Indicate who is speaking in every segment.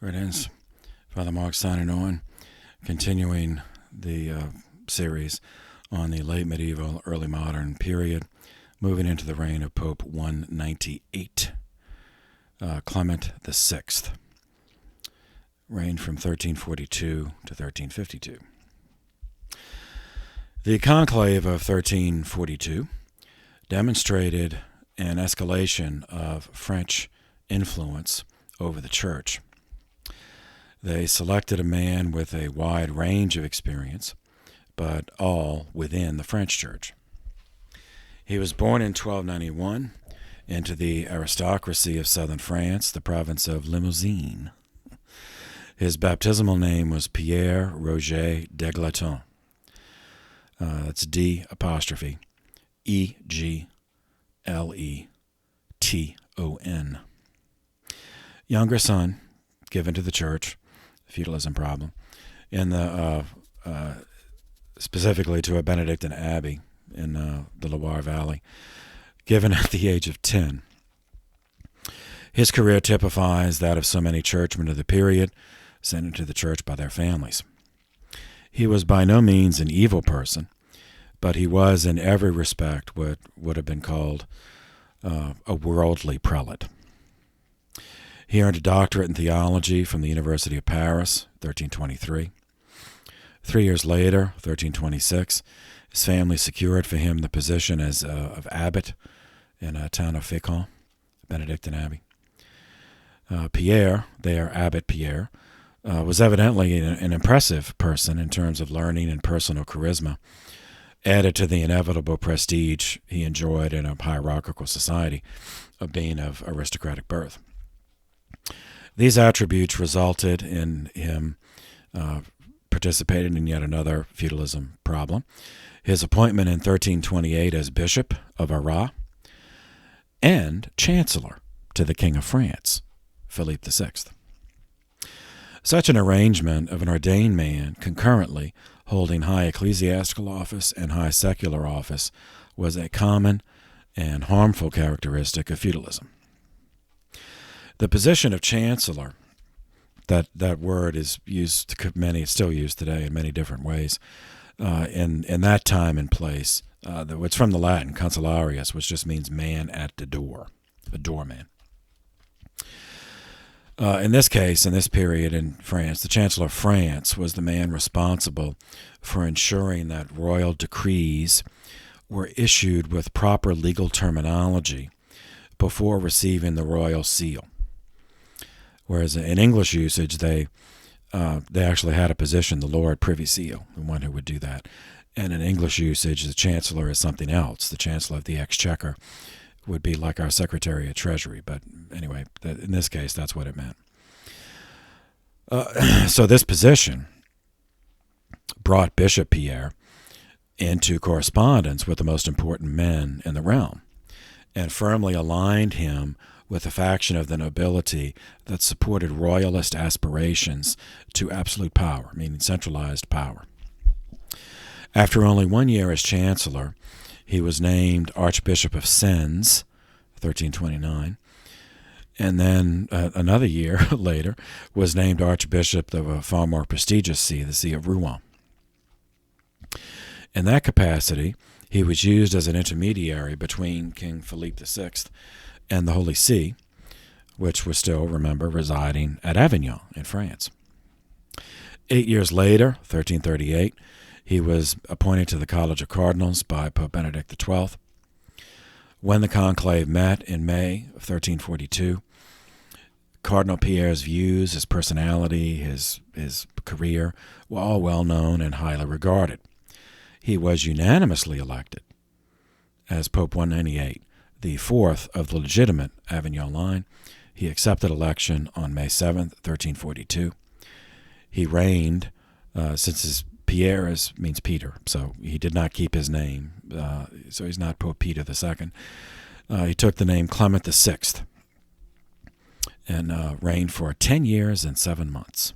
Speaker 1: Greetings. Father Mark signing on, continuing the series on the late medieval, early modern period, moving into the reign of Pope 198, Clement VI, reigned from 1342 to 1352. The conclave of 1342 demonstrated an escalation of French influence over the Church. They selected a man with a wide range of experience, but all within the French Church. He was born in 1291 into the aristocracy of southern France, the province of Limousin. His baptismal name was Pierre Roger d'Eglaton. That's D''Egleton. Younger son, given to the Church, feudalism problem, in the specifically to a Benedictine abbey in the Loire Valley, given at the age of 10. His career typifies that of so many churchmen of the period, sent into the Church by their families. He was by no means an evil person, but he was in every respect what would have been called a worldly prelate. He earned a doctorate in theology from the University of Paris, 1323. 3 years later, 1326, his family secured for him the position of abbot in a town of Fécamp, Benedictine Abbey. Pierre, their Abbot Pierre, was evidently an impressive person in terms of learning and personal charisma, added to the inevitable prestige he enjoyed in a hierarchical society of being of aristocratic birth. These attributes resulted in him participating in yet another feudalism problem. His appointment in 1328 as Bishop of Arras and Chancellor to the King of France, Philippe VI. Such an arrangement of an ordained man concurrently holding high ecclesiastical office and high secular office was a common and harmful characteristic of feudalism. The position of chancellor, that word is used, it's still used today in many different ways. In that time and place, it's from the Latin consularius, which just means man at the door, a doorman. In this case, in this period in France, the Chancellor of France was the man responsible for ensuring that royal decrees were issued with proper legal terminology before receiving the royal seal. Whereas in English usage, they actually had a position, the Lord Privy Seal, the one who would do that. And in English usage, the Chancellor is something else. The Chancellor of the Exchequer would be like our Secretary of Treasury. But anyway, in this case, that's what it meant. So this position brought Bishop Pierre into correspondence with the most important men in the realm and firmly aligned him with a faction of the nobility that supported royalist aspirations to absolute power, meaning centralized power. After only 1 year as chancellor, he was named Archbishop of Sens, 1329, and then another year later was named Archbishop of a far more prestigious see, the See of Rouen. In that capacity, he was used as an intermediary between King Philippe VI and the Holy See, which was still, remember, residing at Avignon in France. 8 years later, 1338, he was appointed to the College of Cardinals by Pope Benedict XII. When the conclave met in May of 1342, Cardinal Pierre's views, his personality, his career were all well known and highly regarded. He was unanimously elected as Pope 198, the fourth of the legitimate Avignon line. He accepted election on May 7th, 1342. He reigned, since his Pierre means Peter, so he did not keep his name, so he's not Pope Peter II. He took the name Clement VI and reigned for 10 years and 7 months.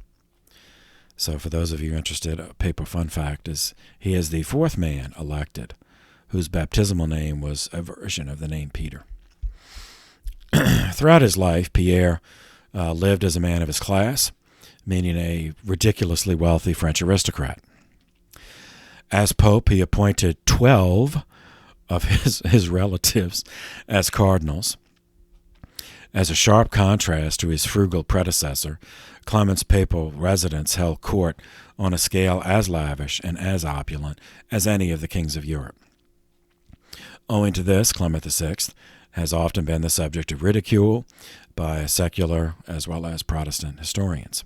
Speaker 1: So for those of you interested, a paper fun fact is he is the fourth man elected whose baptismal name was a version of the name Peter. Throughout his life, Pierre lived as a man of his class, meaning a ridiculously wealthy French aristocrat. As Pope, he appointed 12 of his relatives as cardinals. As a sharp contrast to his frugal predecessor, Clement's papal residence held court on a scale as lavish and as opulent as any of the kings of Europe. Owing to this, Clement VI has often been the subject of ridicule by secular as well as Protestant historians.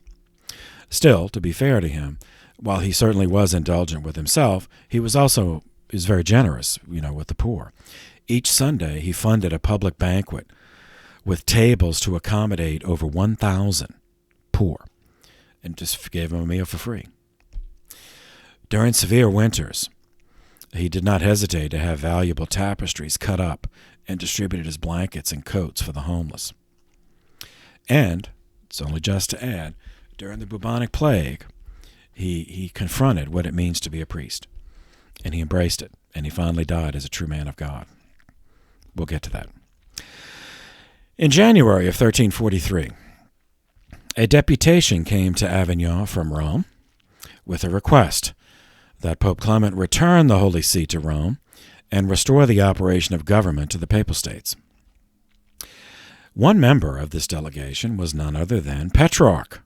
Speaker 1: Still, to be fair to him, while he certainly was indulgent with himself, he was very generous, with the poor. Each Sunday, he funded a public banquet with tables to accommodate over 1,000 poor, and just gave them a meal for free. During severe winters, he did not hesitate to have valuable tapestries cut up and distributed as blankets and coats for the homeless. And, it's only just to add, during the bubonic plague, he confronted what it means to be a priest, and he embraced it, and he finally died as a true man of God. We'll get to that. In January of 1343, a deputation came to Avignon from Rome with a request that Pope Clement return the Holy See to Rome and restore the operation of government to the Papal States. One member of this delegation was none other than Petrarch,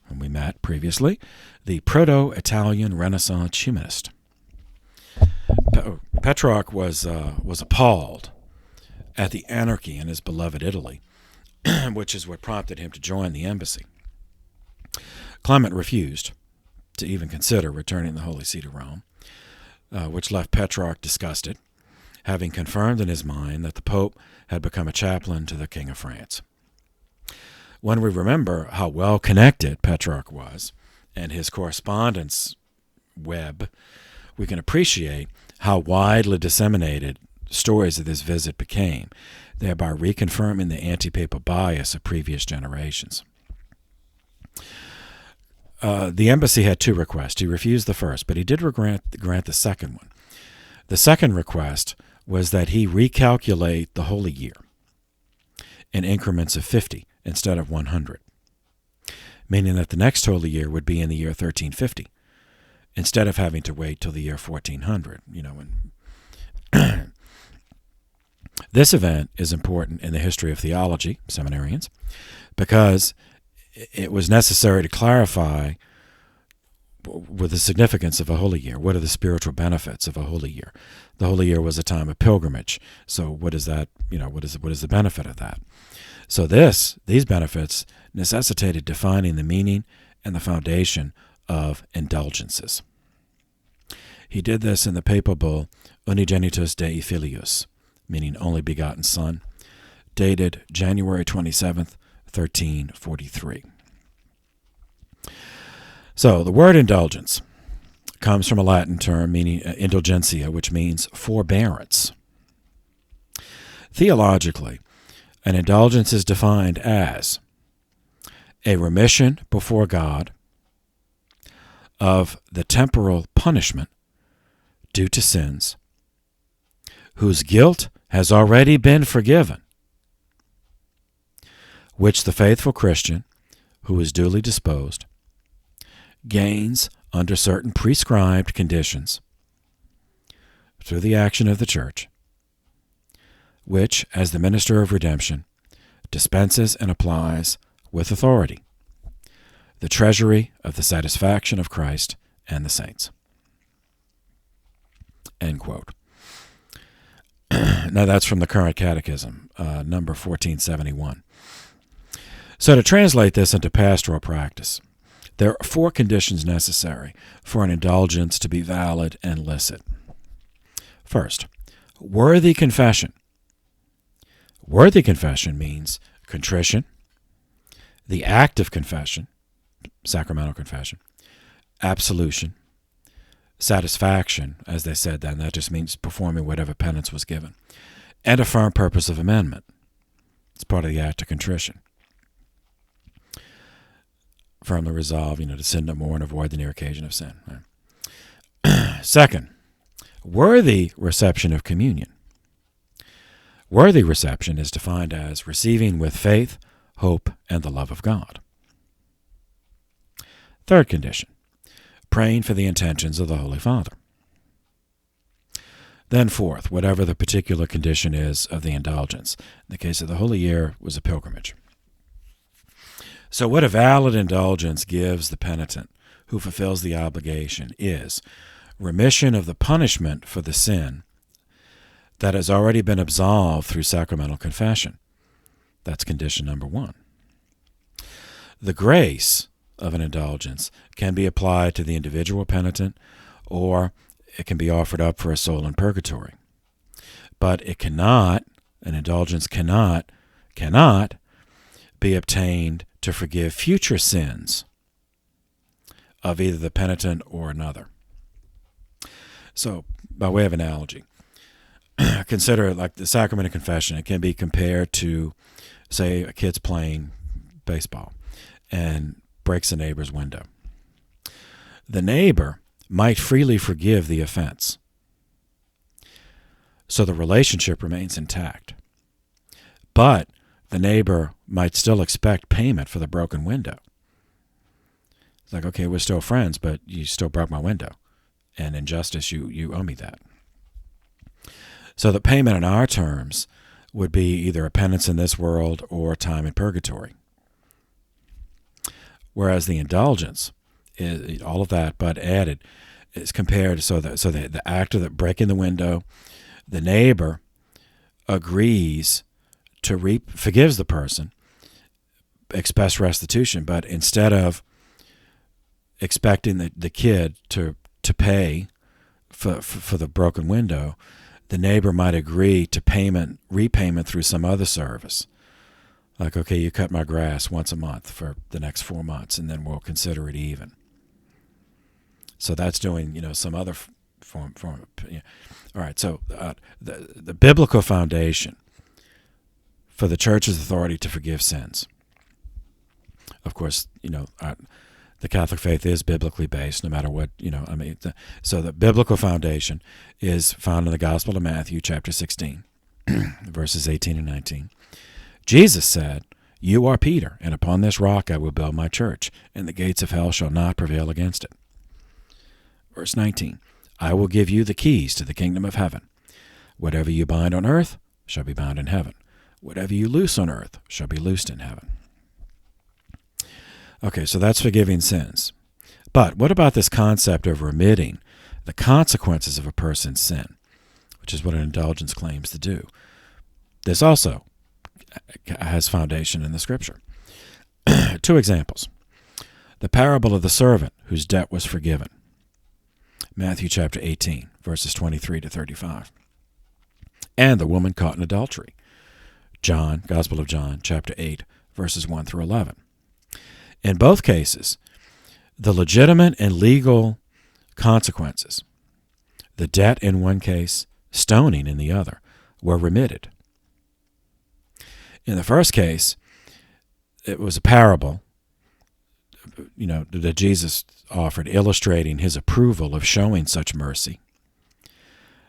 Speaker 1: whom we met previously, the Proto-Italian Renaissance humanist. Petrarch was appalled at the anarchy in his beloved Italy, which is what prompted him to join the embassy. Clement refused to even consider returning the Holy See to Rome, which left Petrarch disgusted, having confirmed in his mind that the Pope had become a chaplain to the King of France. When we remember how well connected Petrarch was and his correspondence web, we can appreciate how widely disseminated stories of this visit became, thereby reconfirming the anti-papal bias of previous generations. The embassy had two requests. He refused the first, but he did grant the second one. The second request was that he recalculate the Holy Year in increments of 50 instead of 100, meaning that the next Holy Year would be in the year 1350 instead of having to wait till the year 1400. This event is important in the history of theology, seminarians, because it was necessary to clarify with the significance of a holy year. What are the spiritual benefits of a holy year? The holy year was a time of pilgrimage. So what is that? What is the benefit of that? So these benefits necessitated defining the meaning and the foundation of indulgences. He did this in the papal bull Unigenitus Dei Filius, meaning only begotten Son, dated January 27th, 1343. So the word indulgence comes from a Latin term meaning indulgentia, which means forbearance. Theologically, an indulgence is defined as a remission before God of the temporal punishment due to sins whose guilt has already been forgiven, which the faithful Christian, who is duly disposed, gains under certain prescribed conditions through the action of the Church, which, as the minister of redemption, dispenses and applies with authority the treasury of the satisfaction of Christ and the saints. End quote. Now that's from the Current Catechism, number 1471. So to translate this into pastoral practice, there are 4 conditions necessary for an indulgence to be valid and licit. First, worthy confession. Worthy confession means contrition, the act of confession, sacramental confession, absolution, satisfaction, as they said then, that just means performing whatever penance was given, and a firm purpose of amendment. It's part of the act of contrition. Firmly resolve, to sin no more and avoid the near occasion of sin. Right? Second, worthy reception of communion. Worthy reception is defined as receiving with faith, hope, and the love of God. Third condition, praying for the intentions of the Holy Father. Then fourth, whatever the particular condition is of the indulgence. In the case of the Holy Year, was a pilgrimage. So what a valid indulgence gives the penitent who fulfills the obligation is remission of the punishment for the sin that has already been absolved through sacramental confession. That's condition number one. The grace of an indulgence can be applied to the individual penitent, or it can be offered up for a soul in purgatory. But it cannot, an indulgence cannot be obtained to forgive future sins of either the penitent or another. So, by way of analogy, consider like the sacrament of confession. It can be compared to, say, a kid's playing baseball and breaks a neighbor's window. The neighbor might freely forgive the offense, so the relationship remains intact. But the neighbor might still expect payment for the broken window. It's like, okay, we're still friends, but you still broke my window, and in justice, you owe me that. So the payment in our terms would be either a penance in this world or time in purgatory. Whereas the indulgence is all of that, but added, is compared so the act of breaking the window, the neighbor agrees to forgives the person, expects restitution, but instead of expecting the kid to pay for the broken window, the neighbor might agree to repayment through some other service. Like, okay, you cut my grass once a month for the next 4 months, and then we'll consider it even. So that's doing, some other form. All right. So the biblical foundation for the church's authority to forgive sins. Of course, the Catholic faith is biblically based, no matter what, so the biblical foundation is found in the Gospel of Matthew, chapter 16, verses 18 and 19. Jesus said, "You are Peter, and upon this rock I will build my church, and the gates of hell shall not prevail against it." Verse 19, "I will give you the keys to the kingdom of heaven. Whatever you bind on earth shall be bound in heaven. Whatever you loose on earth shall be loosed in heaven." Okay, so that's forgiving sins. But what about this concept of remitting the consequences of a person's sin, which is what an indulgence claims to do? This also has foundation in the Scripture. 2 examples. The parable of the servant whose debt was forgiven. Matthew chapter 18, verses 23 to 35. And the woman caught in adultery. Gospel of John, chapter 8, verses 1 through 11. In both cases, the legitimate and legal consequences, the debt in one case, stoning in the other, were remitted. In the first case, it was a parable, that Jesus offered, illustrating his approval of showing such mercy,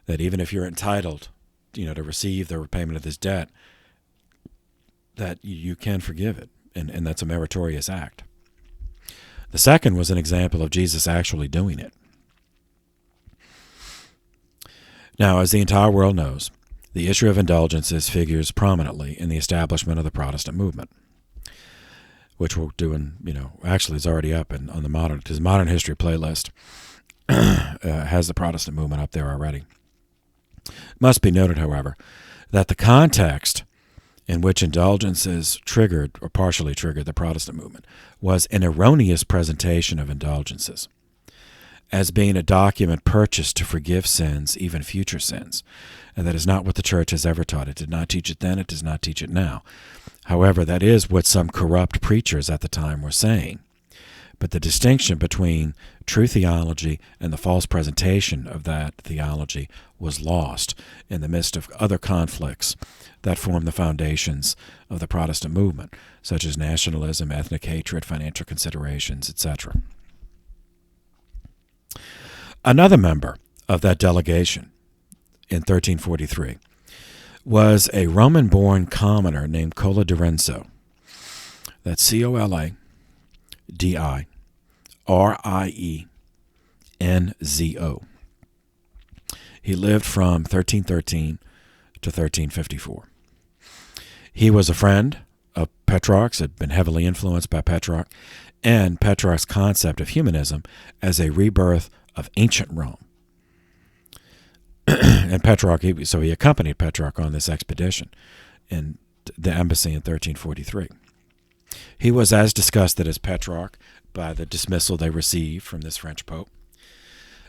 Speaker 1: that even if you're entitled, to receive the repayment of this debt, that you can forgive it, and that's a meritorious act. The second was an example of Jesus actually doing it. Now, as the entire world knows, the issue of indulgences figures prominently in the establishment of the Protestant movement, which we'll do actually is already up on the Modern History playlist. Has the Protestant movement up there already. Must be noted, however, that the context in which indulgences triggered or partially triggered the Protestant movement was an erroneous presentation of indulgences as being a document purchased to forgive sins, even future sins. And that is not what the church has ever taught. It did not teach it then. It does not teach it now. However, that is what some corrupt preachers at the time were saying. But the distinction between true theology and the false presentation of that theology was lost in the midst of other conflicts that form the foundations of the Protestant movement, such as nationalism, ethnic hatred, financial considerations, etc. Another member of that delegation in 1343 was a Roman-born commoner named Cola di Renzo. That's Coladi Rienzo. He lived from 1313 to 1354. He was a friend of Petrarch's, had been heavily influenced by Petrarch, and Petrarch's concept of humanism as a rebirth of ancient Rome. And Petrarch, he accompanied Petrarch on this expedition in the embassy in 1343. He was as disgusted as Petrarch by the dismissal they received from this French pope.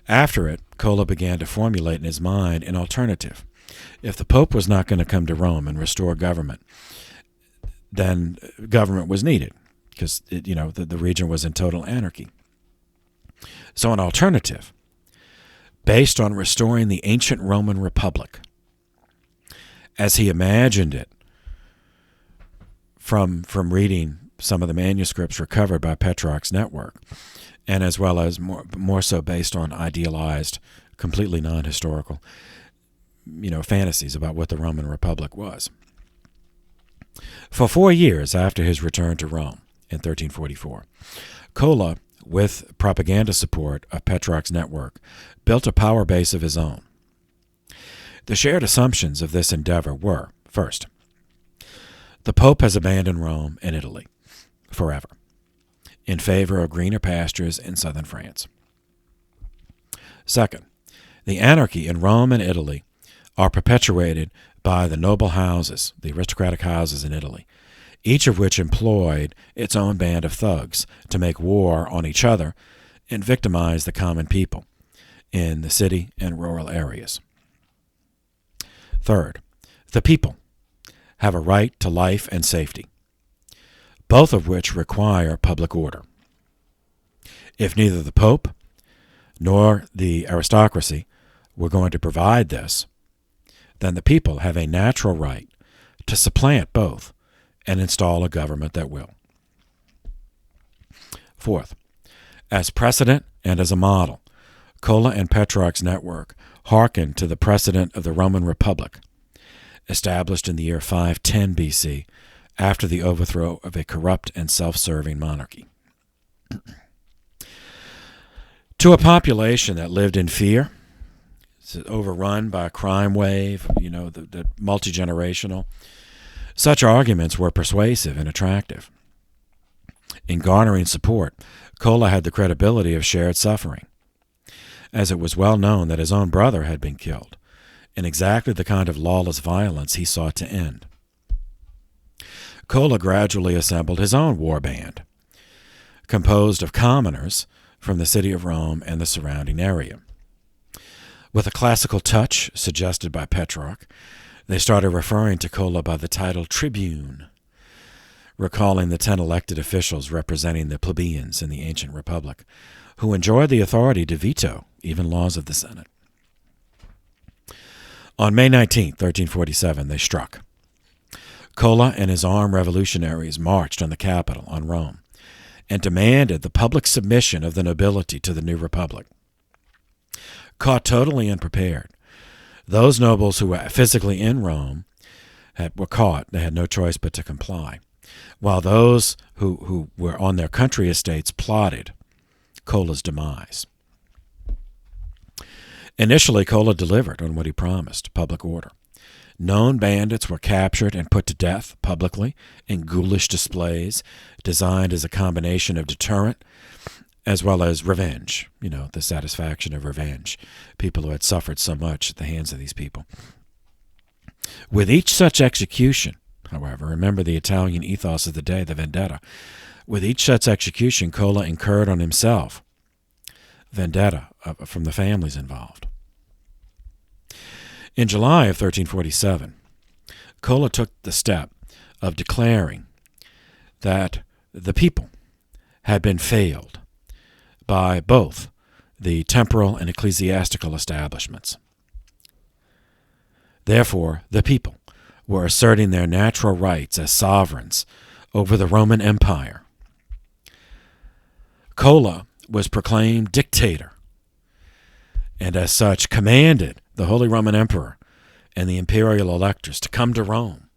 Speaker 1: After it, Cola began to formulate in his mind an alternative. If the pope was not going to come to Rome and restore government, then government was needed because the region was in total anarchy. So an alternative based on restoring the ancient Roman Republic as he imagined it from reading some of the manuscripts recovered by Petrarch's network, and as well as more so based on idealized, completely non-historical, fantasies about what the Roman Republic was. For 4 years after his return to Rome in 1344, Cola, with propaganda support of Petrarch's network, built a power base of his own. The shared assumptions of this endeavor were, first, the Pope has abandoned Rome and Italy forever in favor of greener pastures in southern France. Second, the anarchy in Rome and Italy are perpetuated by the noble houses, the aristocratic houses in Italy, each of which employed its own band of thugs to make war on each other and victimize the common people in the city and rural areas. Third, the people have a right to life and safety, both of which require public order. If neither the Pope nor the aristocracy were going to provide this, then the people have a natural right to supplant both and install a government that will. Fourth, as precedent and as a model, Cola and Petrarch's network hearkened to the precedent of the Roman Republic, established in the year 510 BC after the overthrow of a corrupt and self-serving monarchy. To a population that lived in fear, overrun by a crime wave, the multi-generational, such arguments were persuasive and attractive. In garnering support, Cola had the credibility of shared suffering, as it was well known that his own brother had been killed in exactly the kind of lawless violence he sought to end. Cola gradually assembled his own war band, composed of commoners from the city of Rome and the surrounding area. With a classical touch suggested by Petrarch, they started referring to Cola by the title tribune, recalling the 10 elected officials representing the plebeians in the ancient republic, who enjoyed the authority to veto even laws of the Senate. On May 19, 1347, they struck. Cola and his armed revolutionaries marched on the capital, on Rome, and demanded the public submission of the nobility to the new republic. Caught totally unprepared, those nobles who were physically in Rome were caught. They had no choice but to comply, while those who were on their country estates plotted Cola's demise. Initially, Cola delivered on what he promised, public order. Known bandits were captured and put to death publicly in ghoulish displays designed as a combination of deterrent as well as revenge, the satisfaction of revenge, people who had suffered so much at the hands of these people. With each such execution, however, remember the Italian ethos of the day, the vendetta, with each such execution, Cola incurred on himself vendetta from the families involved. In July of 1347, Cola took the step of declaring that the people had been failed by both the temporal and ecclesiastical establishments. Therefore, the people were asserting their natural rights as sovereigns over the Roman Empire. Cola was proclaimed dictator, and as such commanded the Holy Roman Emperor and the imperial electors to come to Rome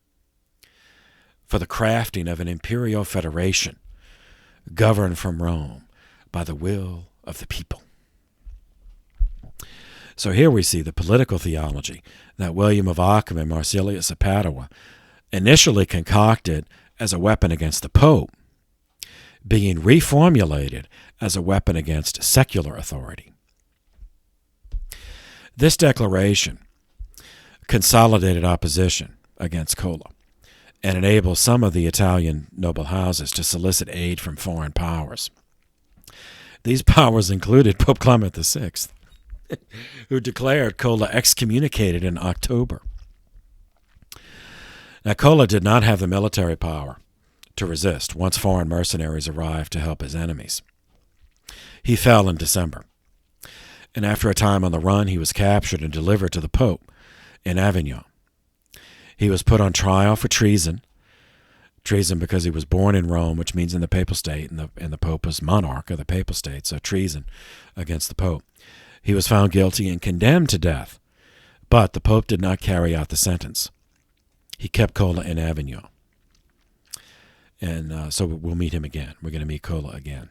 Speaker 1: for the crafting of an imperial federation governed from Rome by the will of the people. So here we see the political theology that William of Ockham and Marsilius of Padua initially concocted as a weapon against the Pope, being reformulated as a weapon against secular authority. This declaration consolidated opposition against Cola and enabled some of the Italian noble houses to solicit aid from foreign powers. These powers included Pope Clement VI, who declared Cola excommunicated in October. Now, Cola did not have the military power to resist once foreign mercenaries arrived to help his enemies. He fell in December, and after a time on the run, he was captured and delivered to the Pope in Avignon. He was put on trial for treason because he was born in Rome, which means in the papal state, and the Pope was monarch of the papal state, so treason against the Pope. He was found guilty and condemned to death, but the Pope did not carry out the sentence. He kept Cola in Avignon. And so we'll meet him again. We're going to meet Cola again.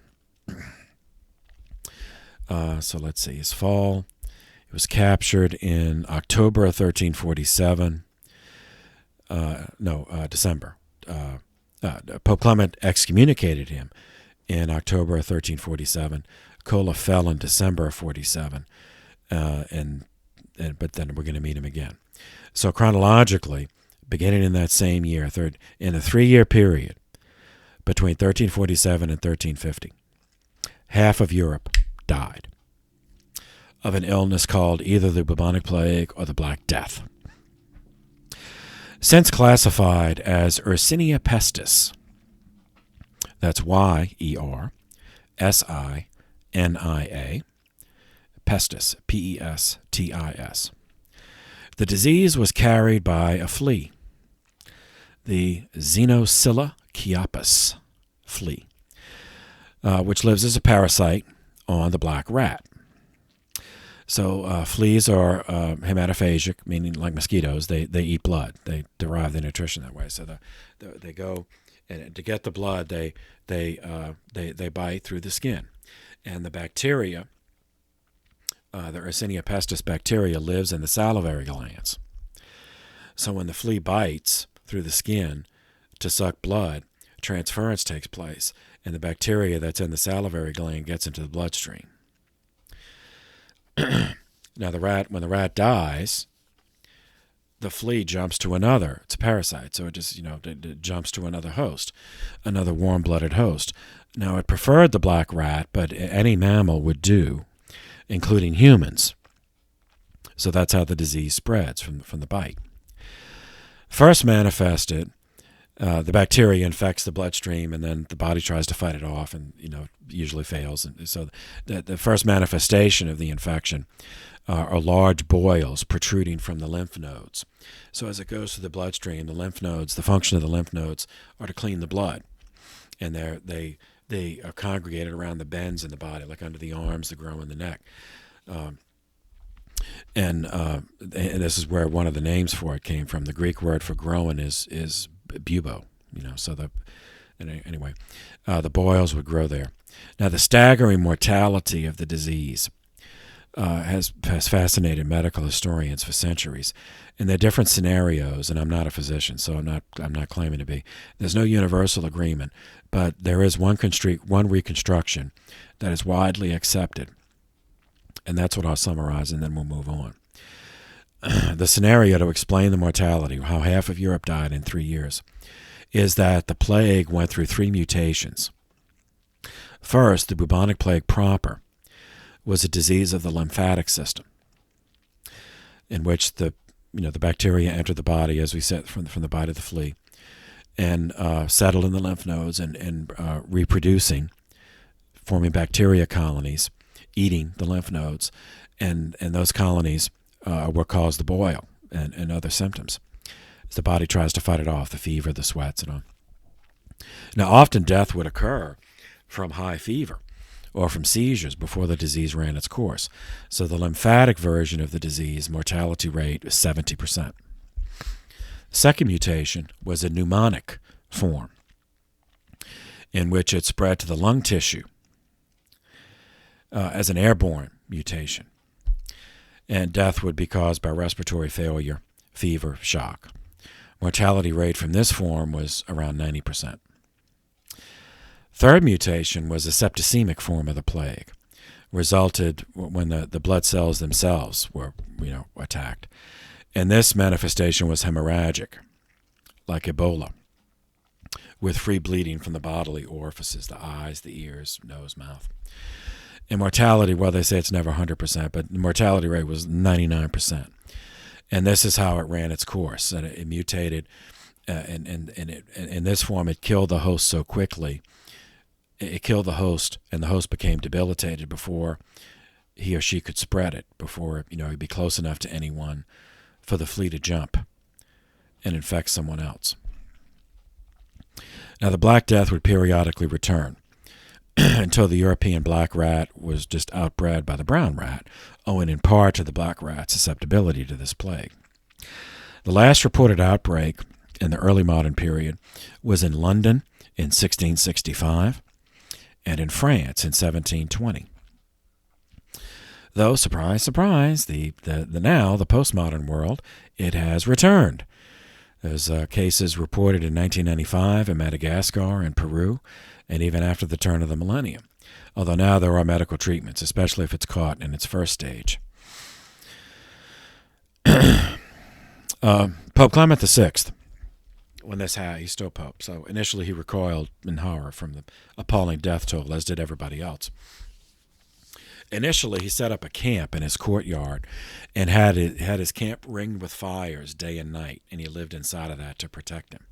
Speaker 1: So let's see. His fall. He was captured in October of 1347. December. Pope Clement excommunicated him in October of 1347. Cola fell in December of 47, but then we're going to meet him again. So chronologically, beginning in that same year, in the 3-year period between 1347 and 1350, half of Europe died of an illness called either the bubonic plague or the Black Death. Since classified as Yersinia pestis, that's Yersinia, pestis, Pestis. The disease was carried by a flea, the Xenocilla chiappus flea, which lives as a parasite on the black rat. So fleas are hematophagic, meaning like mosquitoes. They eat blood. They derive their nutrition that way. So they go, and to get the blood, they bite through the skin. And the bacteria, the Yersinia pestis bacteria, lives in the salivary glands. So when the flea bites through the skin to suck blood, transference takes place, and the bacteria that's in the salivary gland gets into the bloodstream. Now, when the rat dies, the flea jumps to another. It's a parasite, so it just it jumps to another host, another warm-blooded host. Now, it preferred the black rat, but any mammal would do, including humans. So that's how the disease spreads from the bite. First manifested, the bacteria infects the bloodstream, and then the body tries to fight it off, and usually fails. And so the first manifestation of the infection are large boils protruding from the lymph nodes. So as it goes through the bloodstream, the function of the lymph nodes are to clean the blood, and they are congregated around the bends in the body, like under the arms, the groin, the neck. And this is where one of the names for it came from. The Greek word for groin is bubo. The boils would grow there. Now, the staggering mortality of the disease has fascinated medical historians for centuries. And there are different scenarios, and I'm not a physician, so I'm not claiming to be. There's no universal agreement, but there is one reconstruction that is widely accepted, and that's what I'll summarize, and then we'll move on. The scenario to explain the mortality, how half of Europe died in 3 years, is that the plague went through 3 mutations. First, the bubonic plague proper was a disease of the lymphatic system, in which the bacteria entered the body, as we said, from the bite of the flea, and settled in the lymph nodes and reproducing, forming bacteria colonies, eating the lymph nodes, and those colonies are what cause the boil and other symptoms. As the body tries to fight it off, the fever, the sweats, and on. Now, often death would occur from high fever or from seizures before the disease ran its course. So the lymphatic version of the disease mortality rate is 70%. Second mutation was a pneumonic form, in which it spread to the lung tissue as an airborne mutation, and death would be caused by respiratory failure, fever, shock. Mortality rate from this form was around 90%. Third mutation was a septicemic form of the plague, resulted when the blood cells themselves were attacked. And this manifestation was hemorrhagic, like Ebola, with free bleeding from the bodily orifices, the eyes, the ears, nose, mouth. And mortality, well, they say it's never 100%, but the mortality rate was 99%. And this is how it ran its course. And it mutated, and in this form, it killed the host so quickly. It killed the host, and the host became debilitated before he or she could spread it, before he'd be close enough to anyone for the flea to jump and infect someone else. Now, the Black Death would periodically return until the European black rat was just outbred by the brown rat, owing in part to the black rat's susceptibility to this plague. The last reported outbreak in the early modern period was in London in 1665 and in France in 1720. Though, surprise, surprise, the postmodern world, it has returned. There's cases reported in 1995 in Madagascar and Peru, and even after the turn of the millennium, although now there are medical treatments, especially if it's caught in its first stage. Pope Clement VI, when this happened, he's still Pope, so initially he recoiled in horror from the appalling death toll, as did everybody else. Initially, he set up a camp in his courtyard and had his camp ringed with fires day and night, and he lived inside of that to protect him.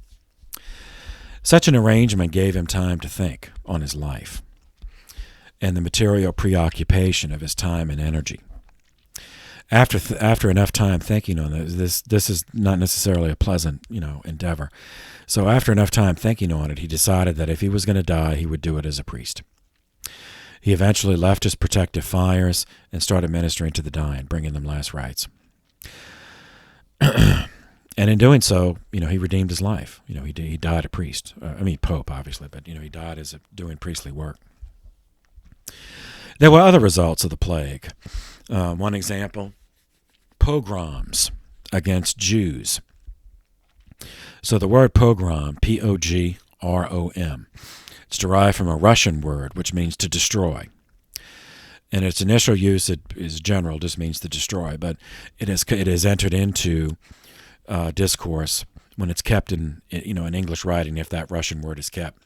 Speaker 1: Such an arrangement gave him time to think on his life and the material preoccupation of his time and energy. After enough time thinking on this is not necessarily a pleasant endeavor. So after enough time thinking on it, he decided that if he was going to die, he would do it as a priest. He eventually left his protective fires and started ministering to the dying, bringing them last rites. And in doing so, he redeemed his life. He died a priest. Pope, obviously, but he died as doing priestly work. There were other results of the plague. One example: pogroms against Jews. So the word pogrom, P-O-G-R-O-M, it's derived from a Russian word which means to destroy. In its initial use, it is general, just means to destroy, but it is entered into discourse when it's kept in English writing. If that Russian word is kept,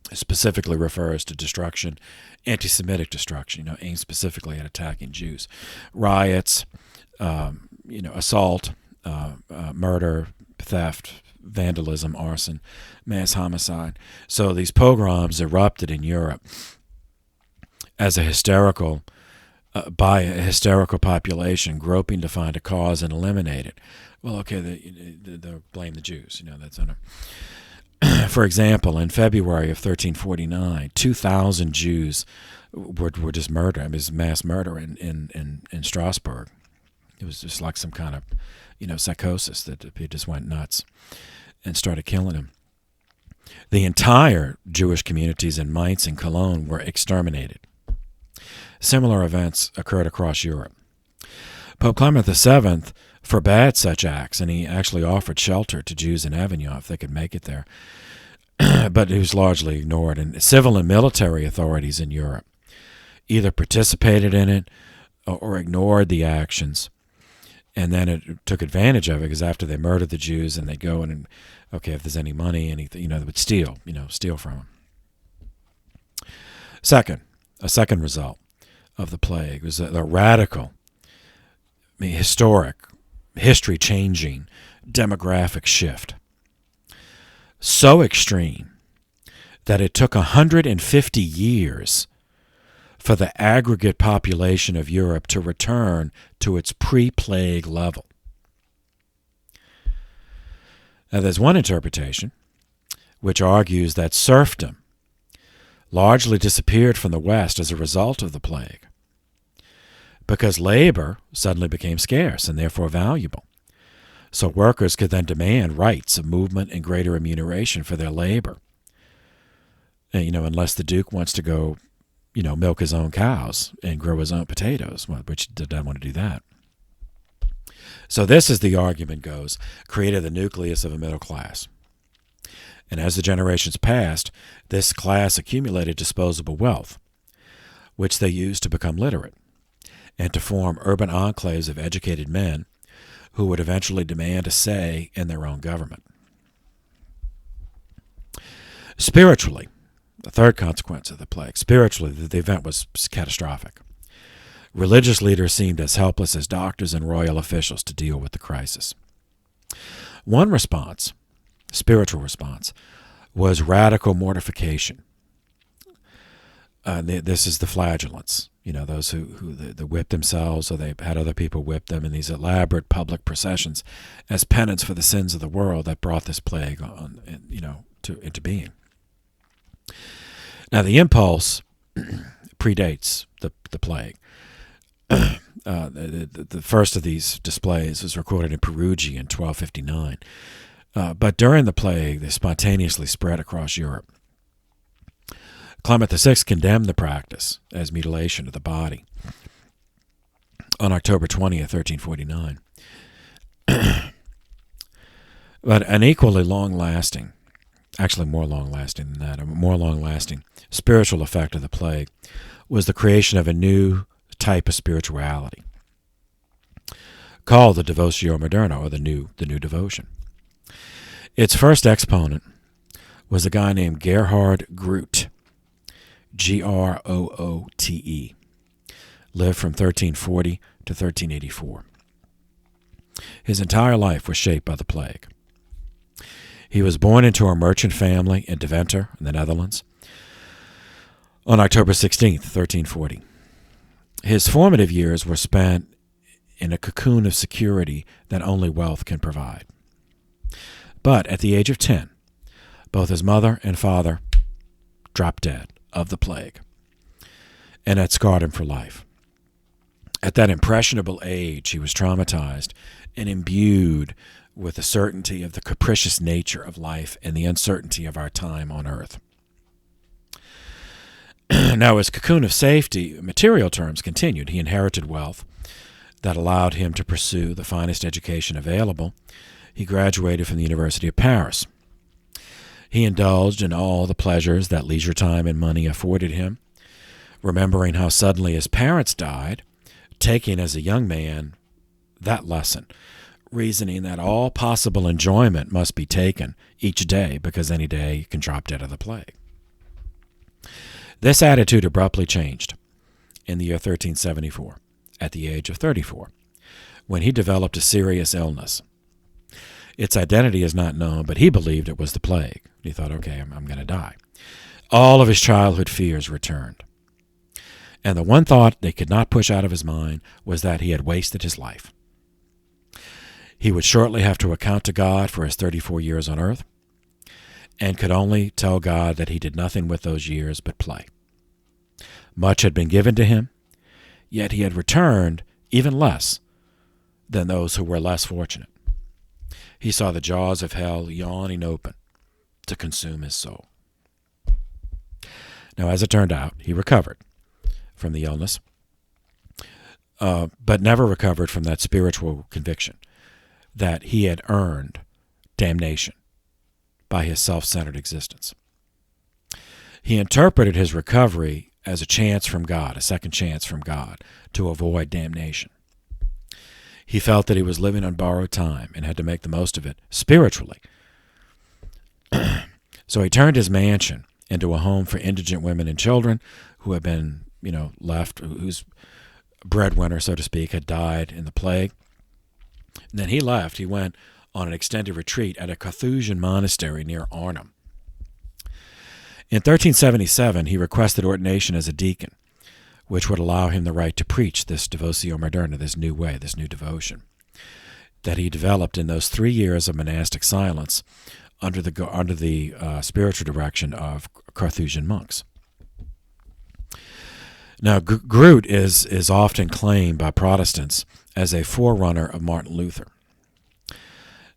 Speaker 1: it specifically refers to destruction, anti-Semitic destruction, aimed specifically at attacking Jews, riots, assault, murder, theft, vandalism, arson, mass homicide. So these pogroms erupted in Europe as a hysterical population groping to find a cause and eliminate it. Well, okay, they blame the Jews. That's on a. For example, in February of 1349, 2,000 Jews were just murdered. It was mass murder in Strasbourg. It was just like some kind of psychosis that he just went nuts and started killing them. The entire Jewish communities in Mainz and Cologne were exterminated. Similar events occurred across Europe. Pope Clement VII forbade such acts, and he actually offered shelter to Jews in Avignon if they could make it there. But it was largely ignored, and civil and military authorities in Europe either participated in it or ignored the actions. And then it took advantage of it, because after they murdered the Jews, and they'd go and okay, if there's any money, anything, they would steal from them. A second result of the plague was the radical, historic, history-changing demographic shift. So extreme that it took 150 years for the aggregate population of Europe to return to its pre-plague level. Now, there's one interpretation which argues that serfdom largely disappeared from the West as a result of the plague, because labor suddenly became scarce and therefore valuable. So workers could then demand rights of movement and greater remuneration for their labor. And, unless the Duke wants to go milk his own cows and grow his own potatoes, which he did not want to do that. So this, as the argument goes, created the nucleus of a middle class. And as the generations passed, this class accumulated disposable wealth, which they used to become literate and to form urban enclaves of educated men who would eventually demand a say in their own government. Spiritually, the third consequence of the plague, spiritually, the event was catastrophic. Religious leaders seemed as helpless as doctors and royal officials to deal with the crisis. One response, spiritual response, was radical mortification. This is the flagellants, those who whipped themselves or they had other people whip them in these elaborate public processions as penance for the sins of the world that brought this plague on, into being. Now, the impulse predates the plague. The first of these displays was recorded in Perugia in 1259. But during the plague, they spontaneously spread across Europe. Clement VI condemned the practice as mutilation of the body on October 20th, 1349. But an equally long-lasting, actually more long-lasting than that, a more long-lasting spiritual effect of the plague was the creation of a new type of spirituality called the Devotio Moderna, or the new devotion. Its first exponent was a guy named Gerhard Groot, Groote, lived from 1340 to 1384. His entire life was shaped by the plague. He was born into a merchant family in Deventer, in the Netherlands, on October 16th, 1340. His formative years were spent in a cocoon of security that only wealth can provide. But at the age of 10, both his mother and father dropped dead of the plague, and it scarred him for life. At that impressionable age, he was traumatized and imbued with the certainty of the capricious nature of life and the uncertainty of our time on earth. Now, his cocoon of safety, in material terms, continued. He inherited wealth that allowed him to pursue the finest education available. He graduated from the University of Paris. He indulged in all the pleasures that leisure time and money afforded him, remembering how suddenly his parents died, taking as a young man that lesson, reasoning that all possible enjoyment must be taken each day because any day you can drop dead of the plague. This attitude abruptly changed in the year 1374, at the age of 34, when he developed a serious illness. Its identity is not known, but he believed it was the plague. He thought, okay, I'm going to die. All of his childhood fears returned. And the one thought they could not push out of his mind was that he had wasted his life. He would shortly have to account to God for his 34 years on earth, and could only tell God that he did nothing with those years but play. Much had been given to him, yet he had returned even less than those who were less fortunate. He saw the jaws of hell yawning open to consume his soul. Now, as it turned out, he recovered from the illness, but never recovered from that spiritual conviction that he had earned damnation by his self-centered existence. He interpreted his recovery as a chance from God, a second chance from God, to avoid damnation. He felt that he was living on borrowed time and had to make the most of it spiritually. So he turned his mansion into a home for indigent women and children who had been, left, whose breadwinner, so to speak, had died in the plague. And then he left. He went on an extended retreat at a Carthusian monastery near Arnhem. In 1377, he requested ordination as a deacon, which would allow him the right to preach this Devotio Moderna, this new way, this new devotion, that he developed in those 3 years of monastic silence under the spiritual direction of Carthusian monks. Now, Groot is often claimed by Protestants as a forerunner of Martin Luther.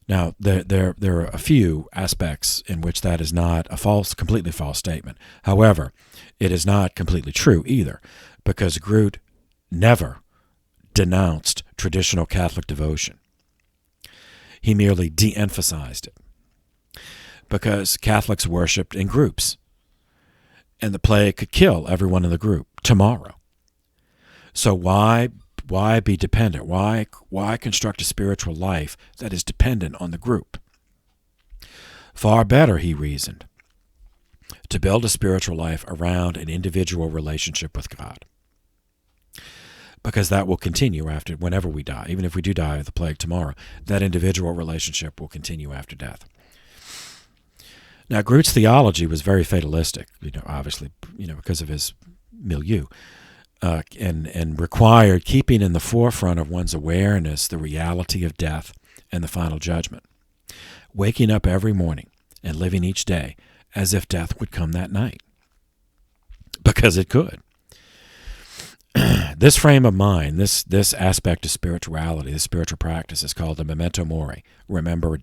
Speaker 1: Now, there are a few aspects in which that is not a completely false statement. However, it is not completely true either, because Groot never denounced traditional Catholic devotion. He merely de-emphasized it, because Catholics worshipped in groups, and the plague could kill everyone in the group tomorrow. So why be dependent? Why construct a spiritual life that is dependent on the group? Far better, he reasoned, to build a spiritual life around an individual relationship with God, because that will continue whenever we die. Even if we do die of the plague tomorrow, that individual relationship will continue after death. Now, Groot's theology was very fatalistic, obviously, because of his milieu, and required keeping in the forefront of one's awareness the reality of death and the final judgment, waking up every morning and living each day as if death would come that night, because it could. This frame of mind, this aspect of spirituality, this spiritual practice, is called the memento mori, remember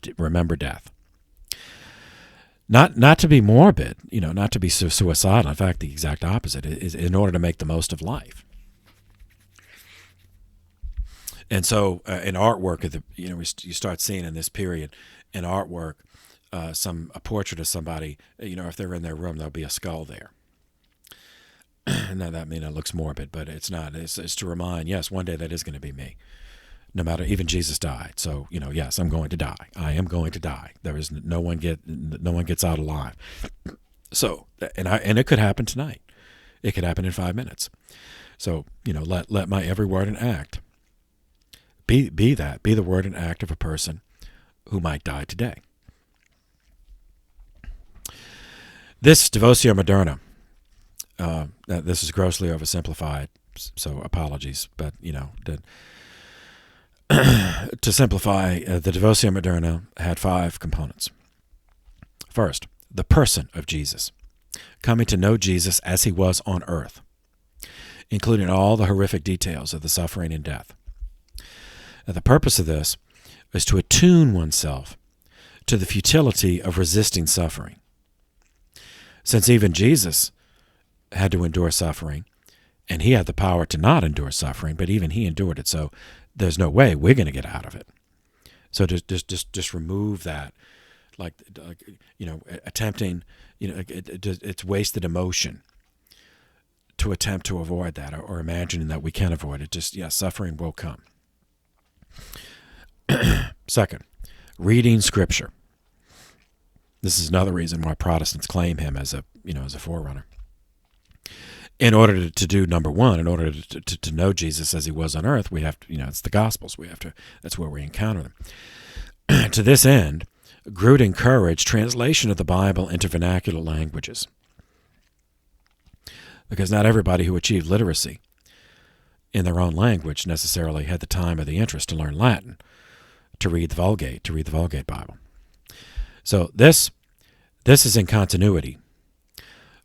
Speaker 1: death. Not to be morbid, not to be suicidal. In fact, the exact opposite is in order to make the most of life. And so, in artwork, you start seeing in this period, in artwork, a portrait of somebody. If they're in their room, there'll be a skull there. Now that it looks morbid, but it's not. It's to remind, yes, one day that is going to be me. No matter, even Jesus died. So, yes, I'm going to die. I am going to die. There is no one gets out alive. So, and it could happen tonight. It could happen in 5 minutes. So, let my every word and act be the word and act of a person who might die today. This Devotio Moderna, this is grossly oversimplified, so apologies, but, to simplify, the Devotio Moderna had 5 components. First, the person of Jesus, coming to know Jesus as he was on earth, including all the horrific details of the suffering and death. And the purpose of this is to attune oneself to the futility of resisting suffering. Since even Jesus had to endure suffering, and he had the power to not endure suffering, but even he endured it, so there's no way we're going to get out of it. So just remove that, attempting, it's wasted emotion to attempt to avoid that, or imagining that we can avoid it. Suffering will come. Second, reading Scripture. This is another reason why Protestants claim him as a forerunner. In order to do number one, in order to know Jesus as he was on earth, we have to, it's the Gospels. That's where we encounter them. To this end, Groot encouraged translation of the Bible into vernacular languages, because not everybody who achieved literacy in their own language necessarily had the time or the interest to learn Latin, to read the Vulgate Bible. So this is in continuity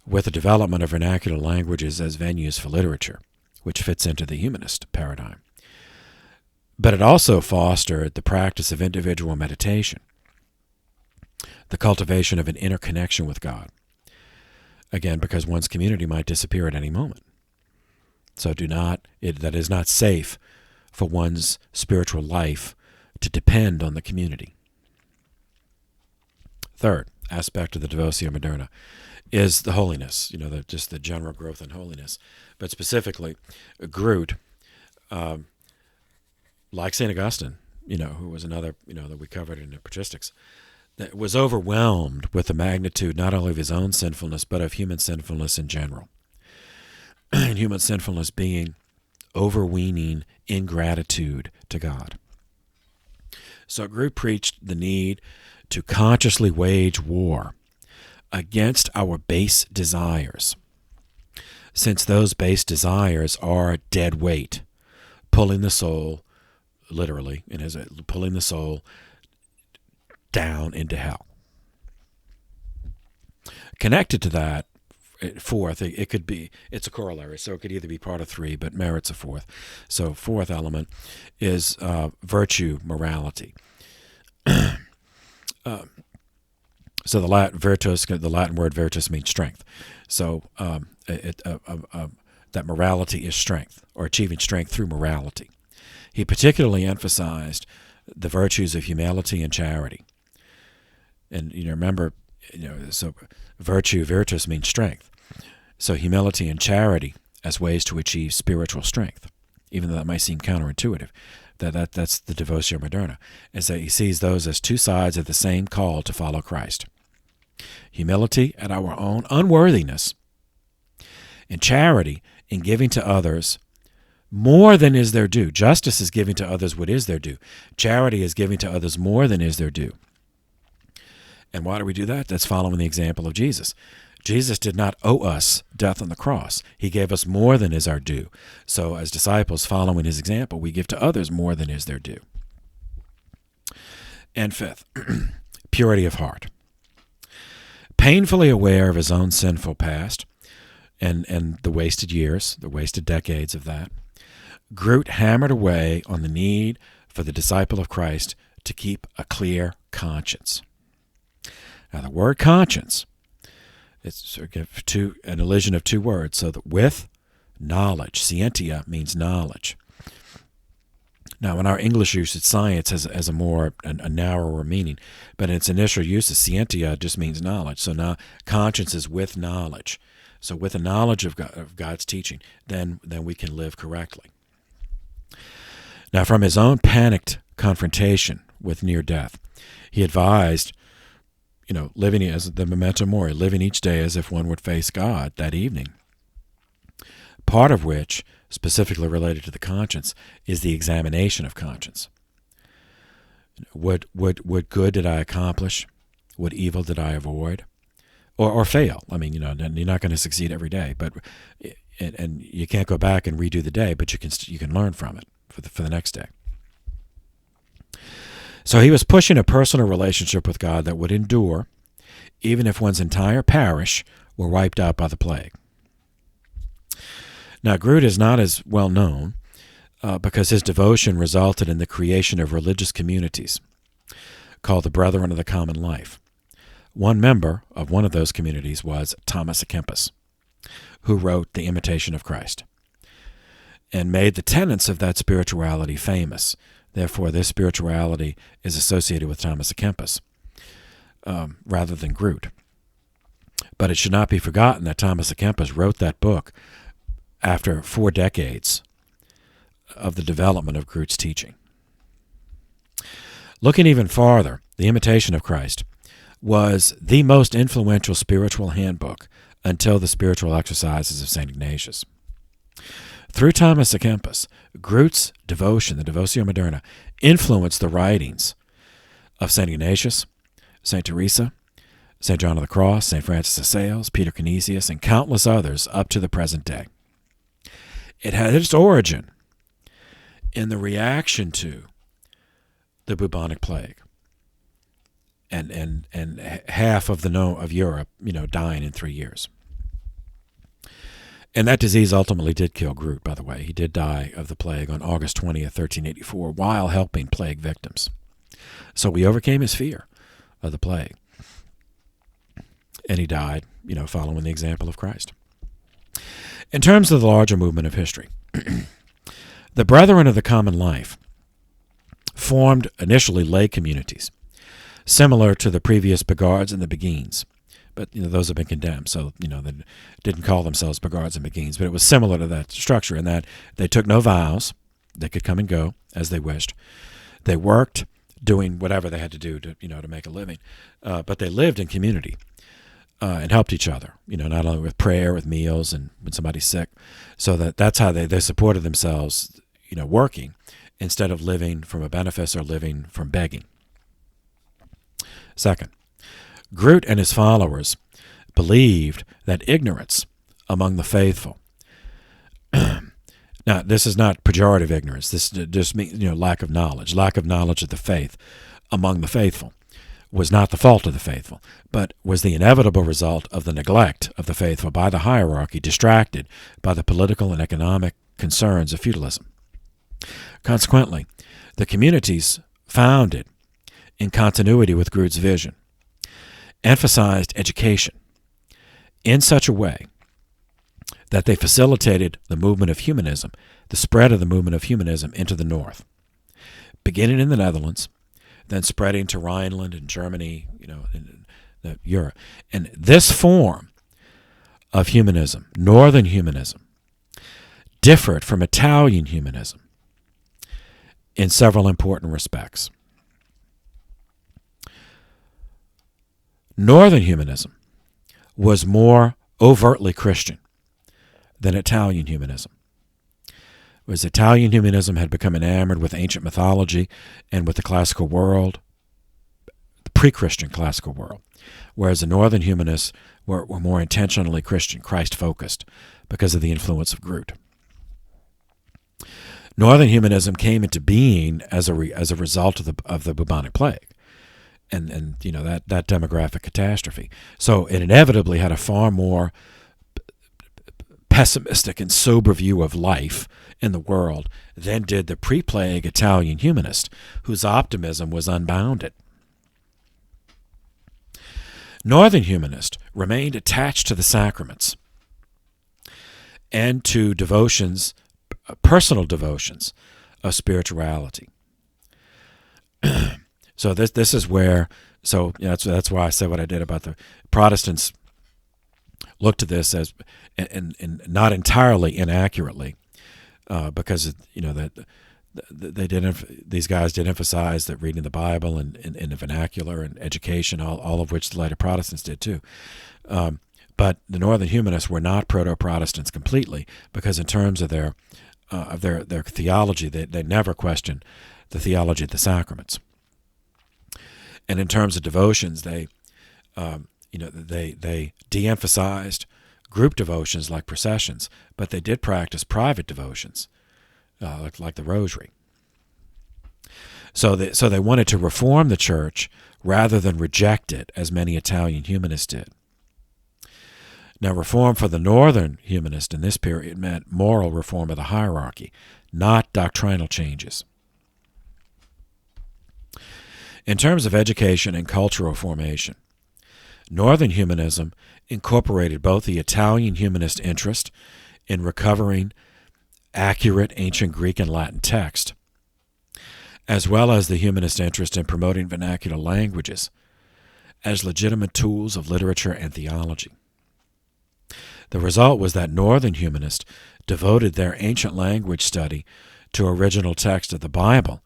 Speaker 1: with the development of vernacular languages as venues for literature, which fits into the humanist paradigm. But it also fostered the practice of individual meditation, the cultivation of an inner connection with God. Again, because one's community might disappear at any moment. So that is not safe for one's spiritual life to depend on the community. Third aspect of the Devotio Moderna is the holiness, just the general growth in holiness. But specifically, Groot, like St. Augustine, who was another, that we covered in the Patristics, that was overwhelmed with the magnitude not only of his own sinfulness, but of human sinfulness in general. And human sinfulness being overweening ingratitude to God. So Groot preached the need to consciously wage war against our base desires, since those base desires are a dead weight, pulling the soul, literally, pulling the soul down into hell. Connected to that, fourth, it's a corollary, so it could either be part of 3, but merits a fourth. So fourth element is virtue, morality. So the Latin word virtus means strength. So that morality is strength, or achieving strength through morality. He particularly emphasized the virtues of humility and charity. And remember, so virtus means strength. So humility and charity as ways to achieve spiritual strength, even though that might seem counterintuitive. That's the Devotio Moderna, is that he sees those as two sides of the same call to follow Christ. Humility at our own unworthiness, and charity in giving to others more than is their due. Justice is giving to others what is their due. Charity is giving to others more than is their due. And why do we do that? That's following the example of Jesus. Jesus did not owe us death on the cross. He gave us more than is our due. So as disciples following his example, we give to others more than is their due. And fifth, purity of heart. Painfully aware of his own sinful past and the wasted years, the wasted decades of that, Groot hammered away on the need for the disciple of Christ to keep a clear conscience. Now, the word conscience, it's an elision of two words. So that with knowledge, scientia means knowledge. Now, in our English usage, science has a narrower meaning, but in its initial use, scientia just means knowledge. So now conscience is with knowledge. So with a knowledge of God's teaching, then we can live correctly. Now, from his own panicked confrontation with near death, he advised, living as the memento mori, living each day as if one would face God that evening. Part of which, specifically related to the conscience, is the examination of conscience. What good did I accomplish? What evil did I avoid? Or fail? I mean, you're not going to succeed every day, but and you can't go back and redo the day, but you can learn from it for the next day. So he was pushing a personal relationship with God that would endure, even if one's entire parish were wiped out by the plague. Now, Groot is not as well known because his devotion resulted in the creation of religious communities called the Brethren of the Common Life. One member of one of those communities was Thomas à Kempis, who wrote The Imitation of Christ and made the tenets of that spirituality famous. Therefore, this spirituality is associated with Thomas à Kempis rather than Groot. But it should not be forgotten that Thomas à Kempis wrote that book after 4 decades of the development of Groot's teaching. Looking even farther, The Imitation of Christ was the most influential spiritual handbook until the spiritual exercises of St. Ignatius. Through Thomas à Kempis, Groot's devotion, the Devotio Moderna, influenced the writings of St. Ignatius, St. Teresa, St. John of the Cross, St. Francis of Sales, Peter Canisius, and countless others up to the present day. It had its origin in the reaction to the bubonic plague, and half of Europe, dying in 3 years. And that disease ultimately did kill Groot, by the way. He did die of the plague on August 20th, 1384, while helping plague victims. So we overcame his fear of the plague. And he died, following the example of Christ. In terms of the larger movement of history, the Brethren of the Common Life formed initially lay communities, similar to the previous Beguards and the Beguines. But those have been condemned, so they didn't call themselves Beguards and Beguines. But it was similar to that structure in that they took no vows; they could come and go as they wished. They worked, doing whatever they had to do to make a living, but they lived in community and helped each other. Not only with prayer, with meals, and when somebody's sick. So that's how they supported themselves. Working instead of living from a benefice or living from begging. Second, Groot and his followers believed that ignorance among the faithful. Now, this is not pejorative ignorance. This just means lack of knowledge of the faith among the faithful was not the fault of the faithful, but was the inevitable result of the neglect of the faithful by the hierarchy, distracted by the political and economic concerns of feudalism. Consequently, the communities founded in continuity with Groot's vision, emphasized education in such a way that they facilitated the movement of humanism, the spread of the movement of humanism into the North, beginning in the Netherlands, then spreading to Rhineland and Germany, in Europe. And this form of humanism, Northern humanism, differed from Italian humanism in several important respects. Northern humanism was more overtly Christian than Italian humanism. Whereas Italian humanism had become enamored with ancient mythology and with the classical world, the pre-Christian classical world, whereas the Northern humanists were more intentionally Christian, Christ-focused, because of the influence of Groot. Northern humanism came into being as a result of the bubonic plague, and that demographic catastrophe. So it inevitably had a far more pessimistic and sober view of life in the world than did the pre-plague Italian humanist, whose optimism was unbounded. Northern humanists remained attached to the sacraments and to devotions, personal devotions of spirituality. So this is where, that's why I said what I did about the Protestants looked at this as, and not entirely inaccurately, because these guys did emphasize that reading the Bible and in the vernacular and education, all of which the later Protestants did too. But the Northern humanists were not proto-Protestants completely, because in terms of their theology, they never questioned the theology of the sacraments. And in terms of devotions, they de-emphasized group devotions like processions, but they did practice private devotions, like the Rosary. So they wanted to reform the church rather than reject it, as many Italian humanists did. Now, reform for the Northern humanist in this period meant moral reform of the hierarchy, not doctrinal changes. In terms of education and cultural formation, Northern humanism incorporated both the Italian humanist interest in recovering accurate ancient Greek and Latin text, as well as the humanist interest in promoting vernacular languages as legitimate tools of literature and theology. The result was that Northern humanists devoted their ancient language study to original text of the Bible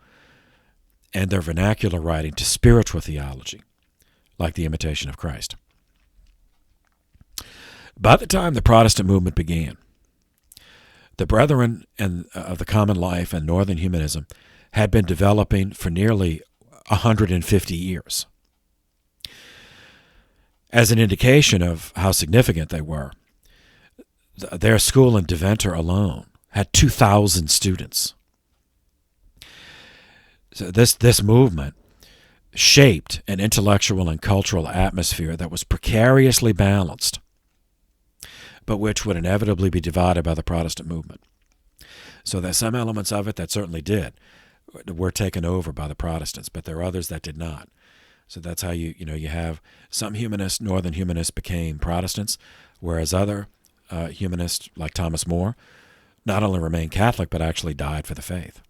Speaker 1: and their vernacular writing to spiritual theology, like the Imitation of Christ. By the time the Protestant movement began, the Brethren of the Common Life and Northern humanism had been developing for nearly 150 years. As an indication of how significant they were, their school in Deventer alone had 2,000 students. So this movement shaped an intellectual and cultural atmosphere that was precariously balanced, but which would inevitably be divided by the Protestant movement. So there's some elements of it that certainly were taken over by the Protestants, but there are others that did not. So that's how you have some humanists, Northern humanists, became Protestants, whereas other humanists like Thomas More not only remained Catholic but actually died for the faith.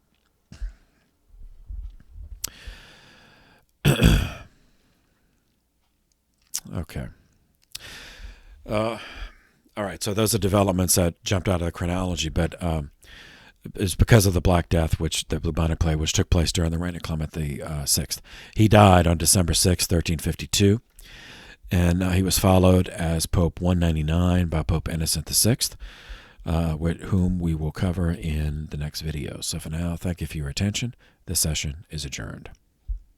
Speaker 1: Okay. All right, so those are developments that jumped out of the chronology, but it's because of the Black Death, the Bubonic plague, which took place during the reign of Clement VI. He died on December 6, 1352, and he was followed as Pope 199 by Pope Innocent VI, whom we will cover in the next video. So for now, thank you for your attention. This session is adjourned.